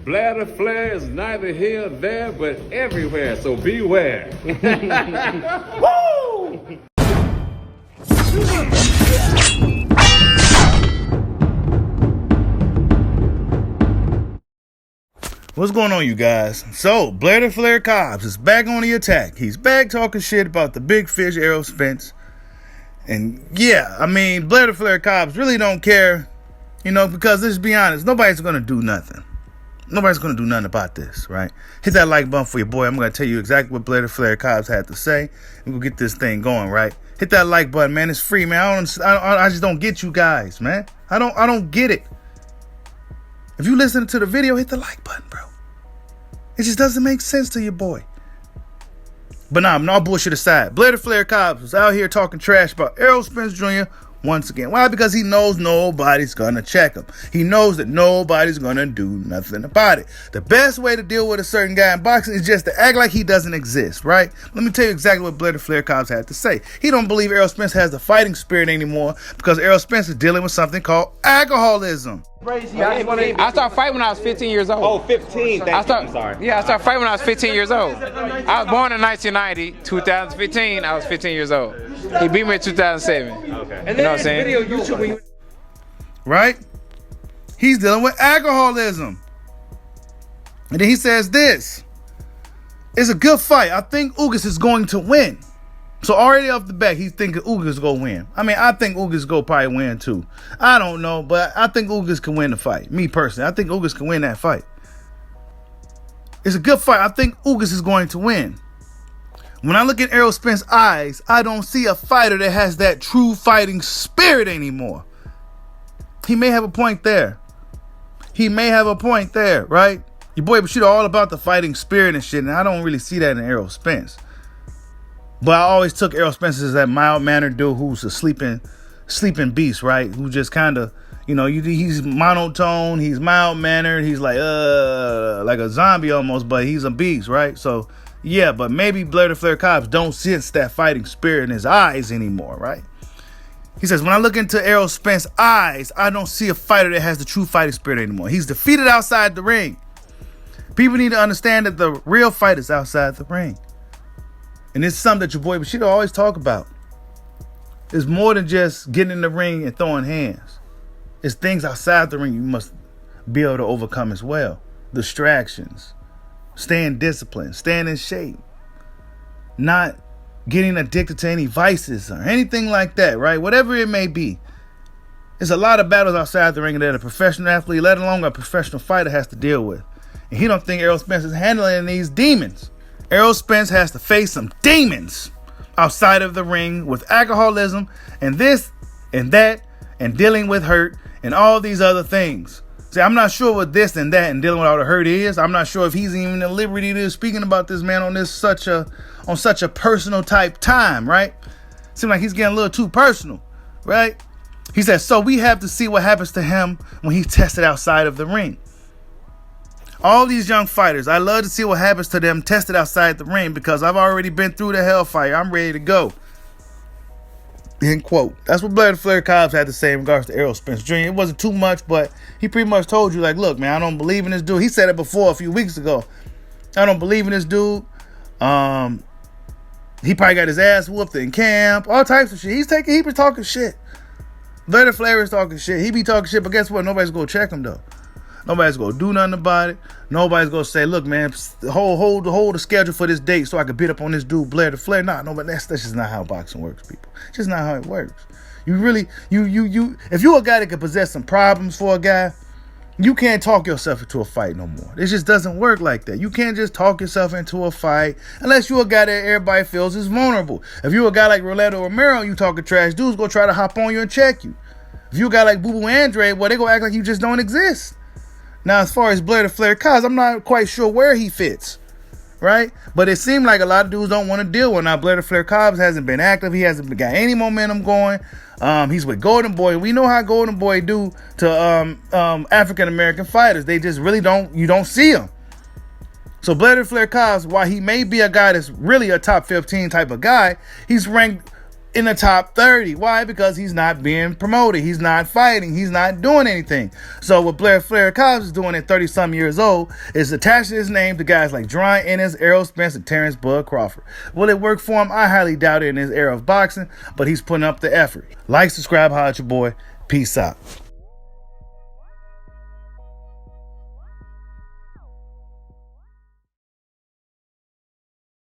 Blair the Flair is neither here, there, but everywhere, so beware. Woo! What's going on, you guys? So, Blair the Flair Cobbs is back on the attack. He's back talking shit about the big fish, Errol Spence. And yeah, I mean, Blair the Flair Cobbs really don't care, because let's be honest, nobody's going to do nothing. Nobody's going to do nothing about this, right? Hit that like button for your boy. I'm going to tell you exactly what Blair the Flair Cobbs had to say. And we'll get this thing going, right? Hit that like button, man. It's free, man. I just don't get you guys, man. I don't get it. If you listen to the video, hit the like button, bro. It just doesn't make sense to your boy. But nah, no bullshit aside. Blair the Flair Cobbs was out here talking trash about Errol Spence Jr. once again. Why? Because he knows nobody's going to check him. He knows that nobody's going to do nothing about it. The best way to deal with a certain guy in boxing is just to act like he doesn't exist, right? Let me tell you exactly what Blair the Flair Cobbs had to say. He don't believe Errol Spence has the fighting spirit anymore because Errol Spence is dealing with something called alcoholism. I started fighting when I was 15 years old. Oh, 15. I started fighting when I was 15 years old. I was born in 1990. 2015, I was 15 years old. He beat me in 2007. Okay. And then you know what I'm saying? Video YouTube when you... Right? He's dealing with alcoholism. And then he says this. It's a good fight. I think Ugas is going to win. So already off the bat, he's thinking Ugas go win. I mean, I think Ugas go probably win too. I don't know, but I think Ugas can win the fight. Me personally, I think Ugas can win that fight. It's a good fight. I think Ugas is going to win. When I look at Errol Spence's eyes, I don't see a fighter that has that true fighting spirit anymore. He may have a point there. Right? Your boy Bushido all about the fighting spirit and shit, and I don't really see that in Errol Spence. But I always took Errol Spence as that mild-mannered dude who's a sleeping beast, right? Who just kind of, he's monotone, he's mild-mannered, he's like a zombie almost, but he's a beast, right? So, yeah, but maybe Blair the Flair Cobbs don't sense that fighting spirit in his eyes anymore, right? He says, when I look into Errol Spence's eyes, I don't see a fighter that has the true fighting spirit anymore. He's defeated outside the ring. People need to understand that the real fight is outside the ring. And it's something that your boy Bushido always talk about. It's more than just getting in the ring and throwing hands. It's things outside the ring you must be able to overcome as well. Distractions. Staying disciplined. Staying in shape. Not getting addicted to any vices or anything like that, right? Whatever it may be. There's a lot of battles outside the ring that a professional athlete, let alone a professional fighter, has to deal with. And he don't think Errol Spence is handling these demons. Errol Spence has to face some demons outside of the ring with alcoholism and this and that and dealing with hurt and all these other things. See, I'm not sure what this and that and dealing with all the hurt is. I'm not sure if he's even at liberty to speaking about this man on such a personal type time, right? Seems like he's getting a little too personal, right? He says, so we have to see what happens to him when he's tested outside of the ring. All these young fighters, I love to see what happens to them tested outside the ring because I've already been through the hellfire. I'm ready to go. End quote. That's what Blair the Flair Cobbs had to say in regards to Errol Spence Jr. It wasn't too much, but he pretty much told you, like, look, man, I don't believe in this dude. He said it before a few weeks ago. I don't believe in this dude. He probably got his ass whooped in camp. All types of shit. He be talking shit. Blair the Flair is talking shit. He be talking shit, but guess what? Nobody's going to check him, though. Nobody's going to do nothing about it. Nobody's going to say, look, man, hold the schedule for this date so I can beat up on this dude, Blair the Flair. Nah, no, but that's just not how boxing works, people. It's just not how it works. You really, if you're a guy that can possess some problems for a guy, you can't talk yourself into a fight no more. It just doesn't work like that. You can't just talk yourself into a fight unless you're a guy that everybody feels is vulnerable. If you're a guy like Rolando Romero, you talking trash, dudes gonna try to hop on you and check you. If you're a guy like Boo Boo Andre, well, they gonna act like you just don't exist. Now, as far as Blair the Flair Cobbs, I'm not quite sure where he fits, right? But it seemed like a lot of dudes don't want to deal with. Now, Blair the Flair Cobbs hasn't been active. He hasn't got any momentum going. He's with Golden Boy. We know how Golden Boy do to African-American fighters. They just really you don't see them. So Blair the Flair Cobbs, while he may be a guy that's really a top 15 type of guy, he's ranked in the top 30. Why? Because he's not being promoted. He's not fighting. He's not doing anything. So what Blair Cobbs is doing at 30-some years old is attaching his name to guys like Jerron Ennis, Errol Spence, and Terrence Bud Crawford. Will it work for him? I highly doubt it in his era of boxing, but he's putting up the effort. Like, subscribe, holla at your boy. Peace out.